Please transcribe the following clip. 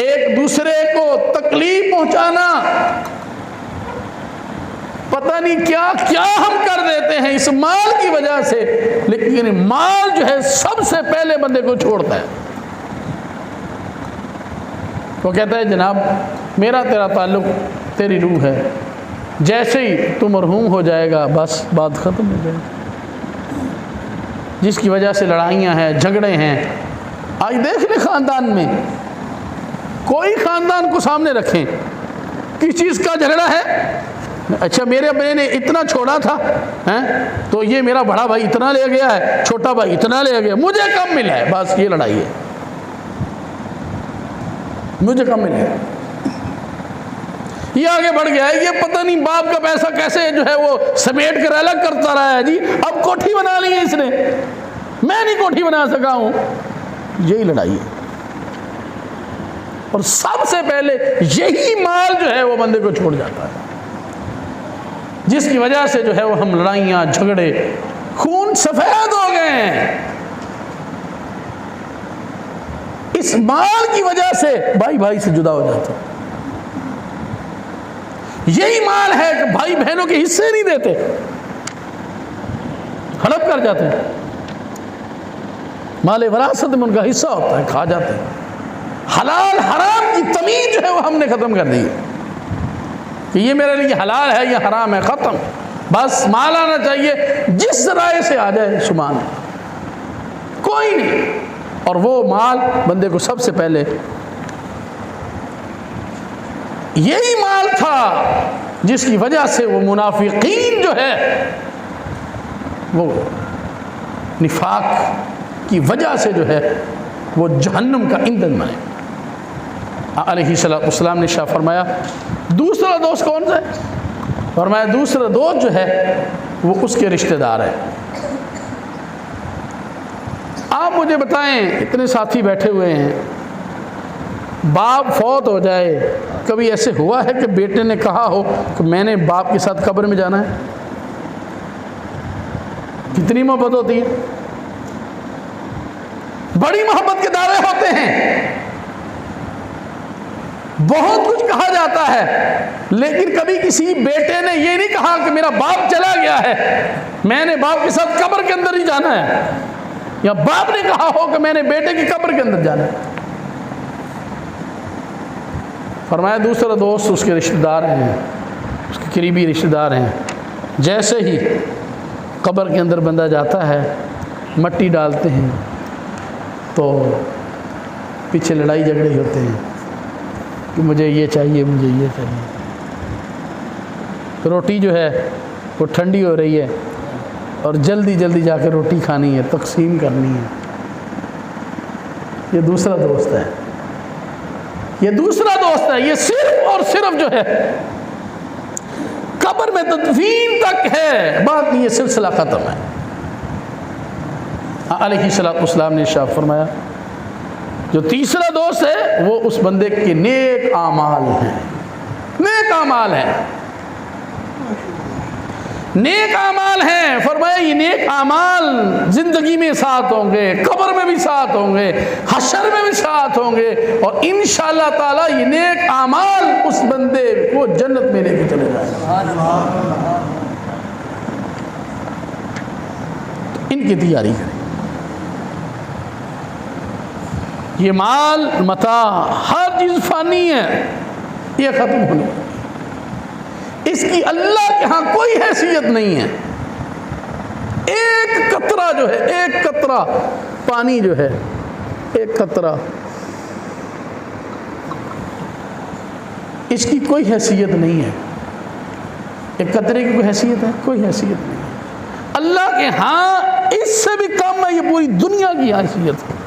ایک دوسرے کو تکلیف پہنچانا، پتہ نہیں کیا کیا ہم کر دیتے ہیں اس مال کی وجہ سے، لیکن مال جو ہے سب سے پہلے بندے کو چھوڑتا ہے۔ وہ کہتا ہے جناب میرا تیرا تعلق تیری روح ہے، جیسے ہی تو مرحوم ہو جائے گا بس بات ختم ہو جائے گی۔ جس کی وجہ سے لڑائیاں ہیں، جھگڑے ہیں، آج دیکھ لیں خاندان میں، کوئی خاندان کو سامنے رکھیں، کس چیز کا جھگڑا ہے؟ اچھا میرے ابے نے اتنا چھوڑا تھا تو یہ میرا بڑا بھائی اتنا لے گیا ہے، چھوٹا بھائی اتنا لے گیا، مجھے کم ملا ہے، بس یہ لڑائی ہے، مجھے کم ملا ہے۔ یہ آگے بڑھ گیا ہے، یہ پتہ نہیں باپ کا پیسہ کیسے جو ہے وہ سمیٹ کر الگ کرتا رہا ہے، جی اب کوٹھی بنا لی ہے اس نے، میں نہیں کوٹھی بنا سکا ہوں، یہی لڑائی ہے۔ اور سب سے پہلے یہی مال جو ہے وہ بندے کو چھوڑ جاتا ہے، جس کی وجہ سے جو ہے وہ ہم لڑائیاں جھگڑے، خون سفید ہو گئے ہیں۔ اس مال کی وجہ سے بھائی بھائی سے جدا ہو جاتا ہے۔ یہی مال ہے کہ بھائی بہنوں کے حصے نہیں دیتے، ہڑپ کر جاتے ہیں، مال وراثت میں ان کا حصہ ہوتا ہے، کھا جاتے ہیں۔ حلال حرام کی تمیز جو ہے وہ ہم نے ختم کر دی ہے کہ یہ میرے لیے حلال ہے، یہ حرام ہے، ختم، بس مال آنا چاہیے، جس ذرائع سے آ جائے سبحان اللہ، کوئی نہیں۔ اور وہ مال بندے کو سب سے پہلے یہی مال تھا جس کی وجہ سے وہ منافقین جو ہے وہ نفاق کی وجہ سے جو ہے وہ جہنم کا ایندھن بنے۔ علیہ السلام نے شاہ فرمایا دوسرا دوست کون سا ہے؟ فرمایا دوسرا دوست جو ہے وہ اس کے رشتہ دار ہے۔ آپ مجھے بتائیں، اتنے ساتھی بیٹھے ہوئے ہیں، باپ فوت ہو جائے، کبھی ایسے ہوا ہے کہ بیٹے نے کہا ہو کہ میں نے باپ کے ساتھ قبر میں جانا ہے؟ کتنی محبت ہوتی ہے، بڑی محبت کے دعوے ہوتے ہیں، بہت کچھ کہا جاتا ہے، لیکن کبھی کسی بیٹے نے یہ نہیں کہا کہ میرا باپ چلا گیا ہے، میں نے باپ کے ساتھ قبر کے اندر ہی جانا ہے، یا باپ نے کہا ہو کہ میں نے بیٹے کی قبر کے اندر جانا ہے۔ فرمایا دوسرا دوست اس کے رشتہ دار ہیں، اس کے قریبی رشتہ دار ہیں، جیسے ہی قبر کے اندر بندہ جاتا ہے، مٹی ڈالتے ہیں تو پیچھے لڑائی جھگڑے ہوتے ہیں کہ مجھے یہ چاہیے، مجھے یہ چاہیے، روٹی جو ہے وہ ٹھنڈی ہو رہی ہے اور جلدی جلدی جا کے روٹی کھانی ہے، تقسیم کرنی ہے۔ یہ دوسرا دوست ہے، یہ دوسرا دوست ہے، یہ صرف اور صرف جو ہے قبر میں تدفین تک ہے، بعد میں یہ سلسلہ ختم ہے۔ علیہ السلام نے ارشاد فرمایا جو تیسرا دوست ہے وہ اس بندے کے نیک اعمال ہیں، نیک اعمال ہیں، نیک اعمال ہیں۔ فرمایا یہ نیک اعمال زندگی میں ساتھ ہوں گے، قبر میں بھی ساتھ ہوں گے، حشر میں بھی ساتھ ہوں گے، اور انشاءاللہ تعالی یہ نیک اعمال اس بندے کو جنت میں لے کے چلے جائیں گے۔ ان کی تیاری کریں۔ یہ مال متاع، ہر چیز فانی ہے، یہ ختم ہونے، اس کی اللہ کے ہاں کوئی حیثیت نہیں ہے۔ ایک قطرہ جو ہے، ایک قطرہ پانی جو ہے، ایک قطرہ، اس کی کوئی حیثیت نہیں ہے۔ ایک قطرے کی کوئی حیثیت ہے؟ کوئی حیثیت نہیں ہے۔ اللہ کے ہاں اس سے بھی کم ہے، یہ پوری دنیا کی حیثیت ہے۔